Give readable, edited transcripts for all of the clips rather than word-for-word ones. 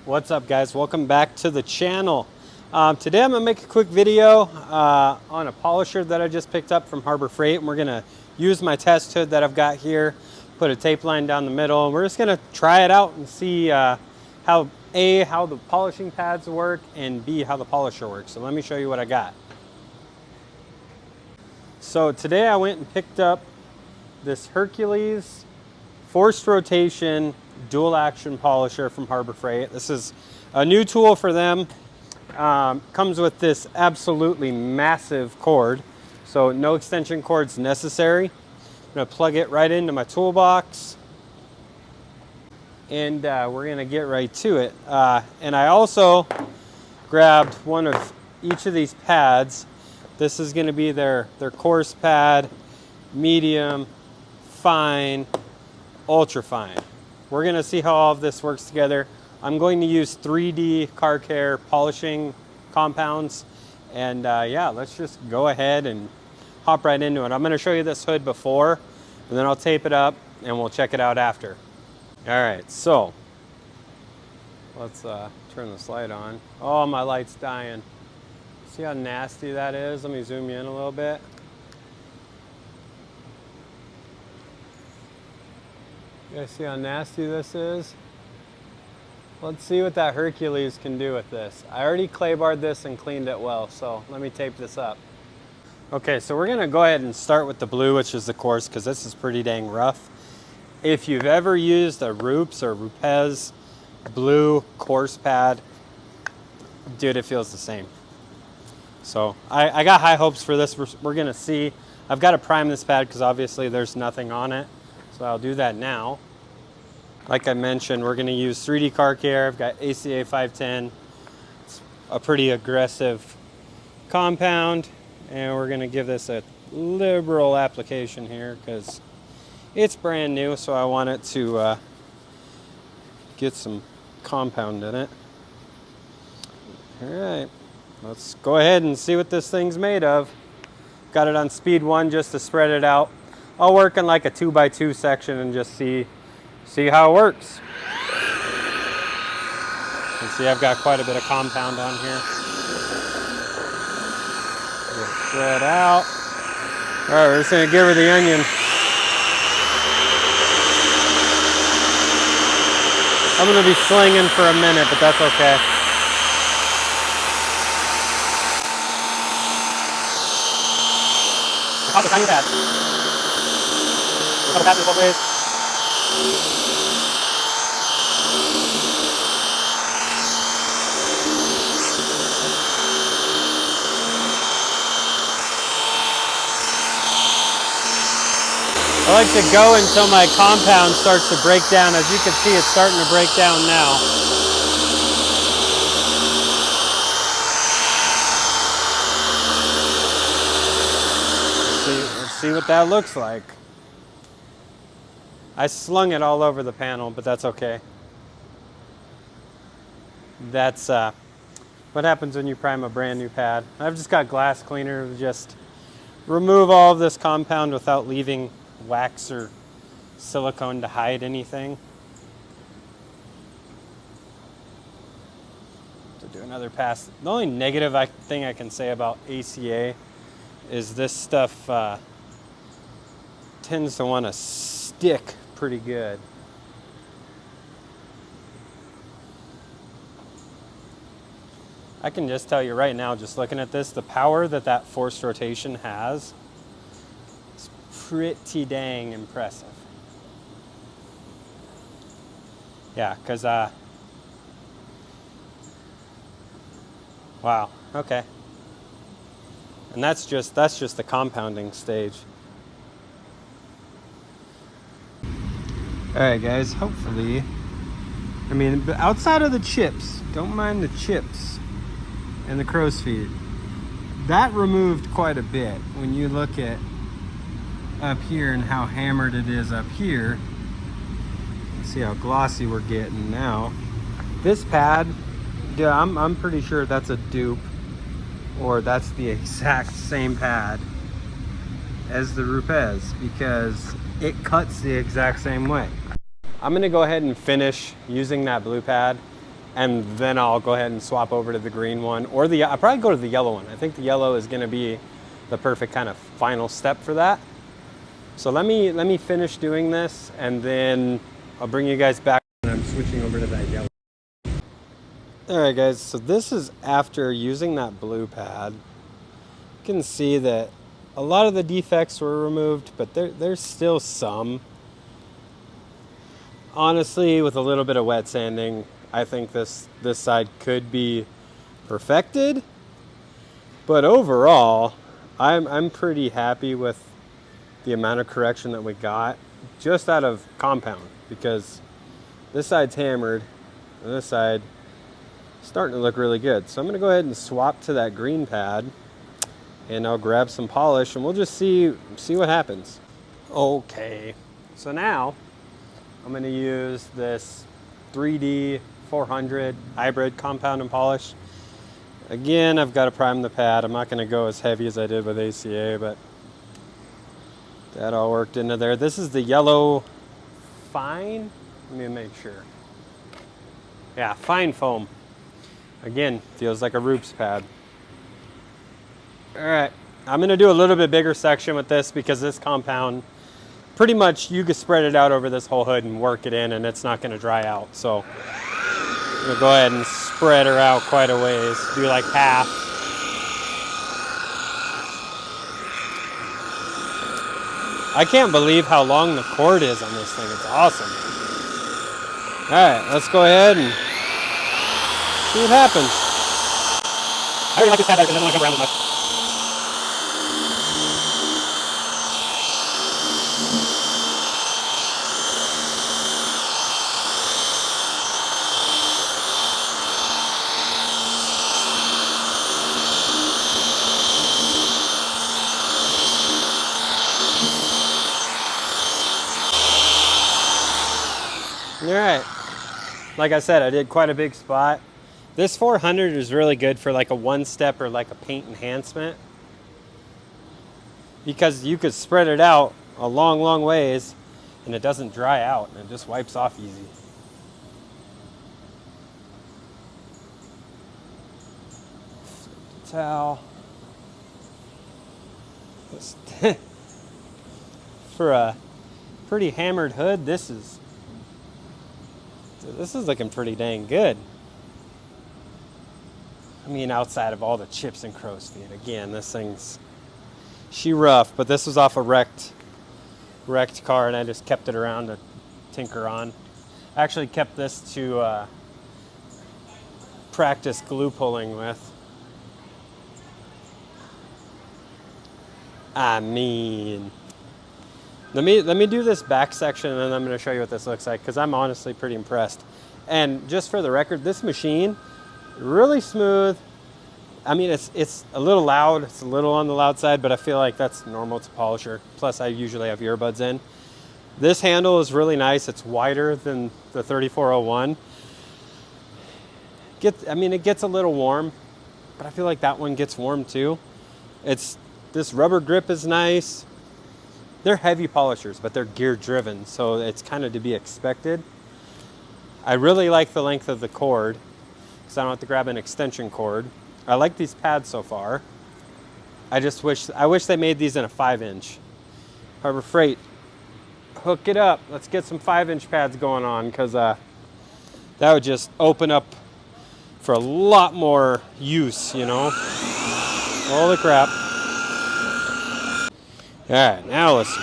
What's up, guys? Welcome back to the channel. Today I'm gonna make a quick video on a polisher that I just picked up from Harbor Freight, and we're gonna use my test hood that I've got here, put a tape line down the middle, and we're just gonna try it out and see how the polishing pads work, and B, how the polisher works. So let me show you what I got. So today I went and picked up this Hercules forced rotation dual action polisher from Harbor Freight. This is a new tool for them. Comes with this absolutely massive cord, so no extension cords necessary. I'm gonna plug it right into my toolbox, and we're gonna get right to it. And I also grabbed one of each of these pads. This is gonna be their coarse pad, medium, fine, ultra fine. We're gonna see how all of this works together. I'm going to use 3D car care polishing compounds, and yeah, let's just go ahead and hop right into it. I'm gonna show you this hood before, and then I'll tape it up and we'll check it out after. All right, so let's turn this light on. Oh, my light's dying. See how nasty that is? Let me zoom you in a little bit. You guys see how nasty this is? Let's see what that Hercules can do with this. I already clay barred this and cleaned it well, so let me tape this up. Okay, so we're gonna go ahead and start with the blue, which is the coarse, because this is pretty dang rough. If you've ever used a Rupes or Rupes blue coarse pad, dude, it feels the same. So I got high hopes for this. We're gonna see. I've got to prime this pad because obviously there's nothing on it. So I'll do that now. Like I mentioned, we're going to use 3D Car Care. I've got ACA 510. It's a pretty aggressive compound, and we're going to give this a liberal application here because it's brand new, so I want it to get some compound in it. All right, let's go ahead and see what this thing's made of. Got it on speed 1 just to spread it out. I'll work in like a 2x2 section and just see how it works. You can see I've got quite a bit of compound on here. Just spread out. All right, we're just gonna give her the onion. I'm gonna be slinging for a minute, but that's okay. How's the tiny pad? Couple passes both ways. I like to go until my compound starts to break down. As you can see, it's starting to break down now. Let's see what that looks like. I slung it all over the panel, but that's okay. That's what happens when you prime a brand new pad. I've just got glass cleaner to just remove all of this compound without leaving wax or silicone to hide anything. To do another pass. The only negative thing I can say about ACA is this stuff tends to want to stick pretty good. I can just tell you right now, just looking at this, the power that forced rotation has is pretty dang impressive. Yeah, because wow, okay. And that's just the compounding stage. All right, guys, hopefully, I mean, outside of the chips, don't mind the chips and the crow's feet. That removed quite a bit when you look at up here and how hammered it is up here. See how glossy we're getting now. This pad, yeah, I'm pretty sure that's a dupe, or that's the exact same pad as the Rupes, because it cuts the exact same way. I'm gonna go ahead and finish using that blue pad and then I'll go ahead and swap over to the green one, or I'll probably go to the yellow one. I think the yellow is gonna be the perfect kind of final step for that. So let me finish doing this, and then I'll bring you guys back when I'm switching over to that yellow. All right, guys, so this is after using that blue pad. You can see that a lot of the defects were removed, but there's still some. Honestly, with a little bit of wet sanding, I think this side could be perfected. But overall, I'm pretty happy with the amount of correction that we got just out of compound, because this side's hammered and this side is starting to look really good. So I'm going to go ahead and swap to that green pad, and I'll grab some polish and we'll just see what happens. Okay, so now I'm going to use this 3D 400 hybrid compound and polish. Again, I've got to prime the pad. I'm not going to go as heavy as I did with ACA, but that all worked into there. This is the yellow fine. Let me make sure. Yeah, fine foam. Again, feels like a Roops pad. All right, I'm going to do a little bit bigger section with this because this compound, pretty much you can spread it out over this whole hood and work it in, and it's not going to dry out. So I'm going to go ahead and spread her out quite a ways. Do like half. I can't believe how long the cord is on this thing. It's awesome. All right, let's go ahead and see what happens. I really like this pad better because I don't want to come around with much. All right, like I said, I did quite a big spot. This 400 is really good for like a one step or like a paint enhancement, because you could spread it out a long ways and it doesn't dry out and it just wipes off easy. Towel. For a pretty hammered hood, this is looking pretty dang good. I mean, outside of all the chips and crow's feet. Again, this thing's rough, but this was off a wrecked car, and I just kept it around to tinker on. I actually kept this to practice glue pulling with. I mean, let me do this back section, and then I'm going to show you what this looks like, because I'm honestly pretty impressed. And just for the record, this machine, really smooth. I mean, it's a little loud. It's a little on the loud side, but I feel like that's normal to polisher. Plus, I usually have earbuds in. This handle is really nice. It's wider than the 3401. It gets a little warm, but I feel like that one gets warm too. This rubber grip is nice. They're heavy polishers, but they're gear driven, so it's kind of to be expected. I really like the length of the cord, because I don't have to grab an extension cord. I like these pads so far. I wish they made these in a 5-inch. Harbor Freight, hook it up. Let's get some 5-inch pads going on, because that would just open up for a lot more use, you know? Holy crap. All right, now let's...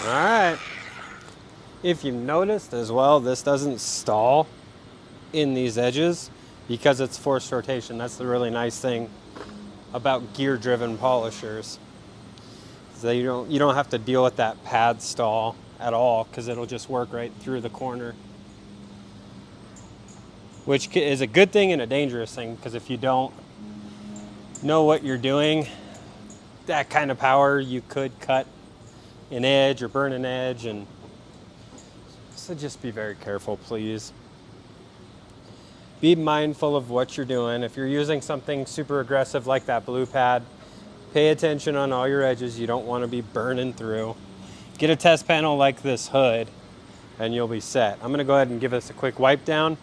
All right. If you've noticed as well, this doesn't stall in these edges because it's forced rotation. That's the really nice thing about gear-driven polishers. So you don't have to deal with that pad stall at all, because it'll just work right through the corner. which is a good thing and a dangerous thing, because if you don't know what you're doing, that kind of power, you could cut an edge or burn an edge. And so just be very careful, please. Be mindful of what you're doing. If you're using something super aggressive like that blue pad, pay attention on all your edges. You don't want to be burning through. Get a test panel like this hood and you'll be set. I'm gonna go ahead and give us a quick wipe down,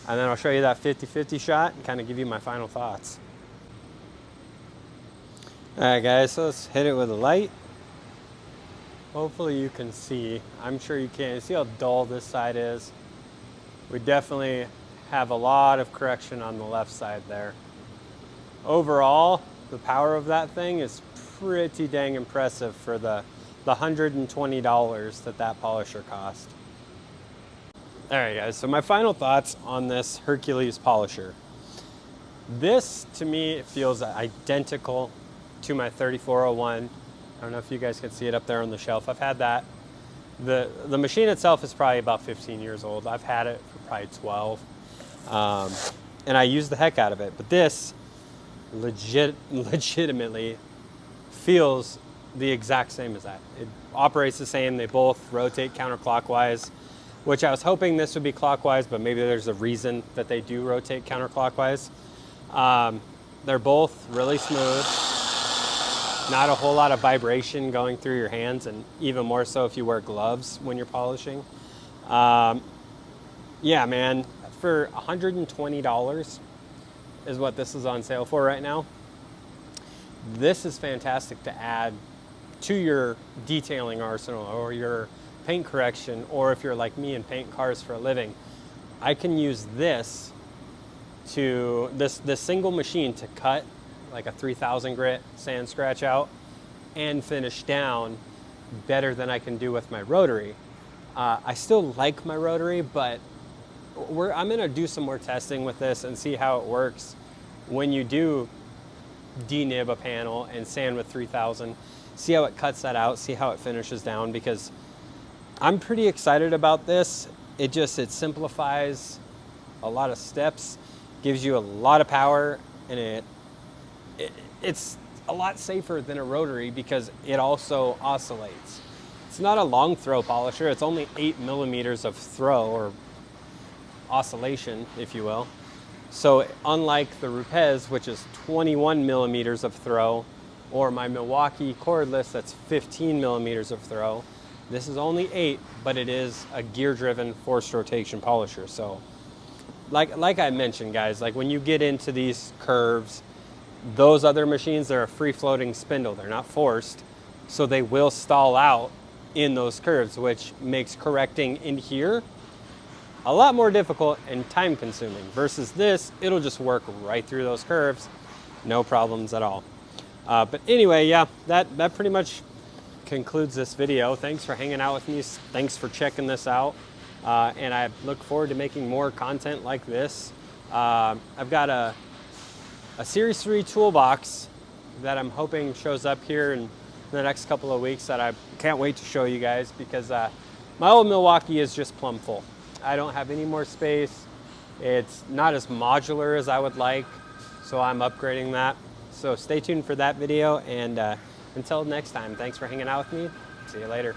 and then I'll show you that 50-50 shot and kind of give you my final thoughts. All right guys, so let's hit it with a light. Hopefully you can see. I'm sure you can. See how dull this side is? We definitely have a lot of correction on the left side there. Overall, the power of that thing is pretty dang impressive for the $120 that polisher cost. All right guys, so my final thoughts on this Hercules polisher. This to me feels identical to my 3401. I don't know if you guys can see it up there on the shelf. I've had that. The machine itself is probably about 15 years old. I've had it for probably 12. And I use the heck out of it. But this legitimately feels the exact same as that. It operates the same. They both rotate counterclockwise, which I was hoping this would be clockwise, but maybe there's a reason that they do rotate counterclockwise. They're both really smooth. Not a whole lot of vibration going through your hands, and even more so if you wear gloves when you're polishing. Yeah, man, for $120 is what this is on sale for right now. This is fantastic to add to your detailing arsenal or your paint correction, or if you're like me and paint cars for a living. I can use this single machine to cut like a 3000 grit sand scratch out and finish down better than I can do with my rotary. I still like my rotary, but I'm gonna do some more testing with this and see how it works when you do denib a panel and sand with 3000. See how it cuts that out, see how it finishes down, because I'm pretty excited about this. It simplifies a lot of steps, gives you a lot of power, and it's a lot safer than a rotary because it also oscillates. It's not a long throw polisher. It's only 8 millimeters of throw, or oscillation, if you will. So unlike the Rupes, which is 21 millimeters of throw, or my Milwaukee cordless, that's 15 millimeters of throw, this is only 8, but it is a gear-driven forced rotation polisher. So like I mentioned, guys, like when you get into these curves, those other machines, they're a free-floating spindle. They're not forced, so they will stall out in those curves, which makes correcting in here a lot more difficult and time-consuming. Versus this, it'll just work right through those curves, no problems at all. But anyway, yeah, that pretty much concludes this video. Thanks for hanging out with me. Thanks for checking this out. And I look forward to making more content like this. I've got a Series 3 toolbox that I'm hoping shows up here in the next couple of weeks that I can't wait to show you guys, because my old Milwaukee is just plumb full. I don't have any more space. It's not as modular as I would like, so I'm upgrading that. So stay tuned for that video, and until next time, thanks for hanging out with me. See you later.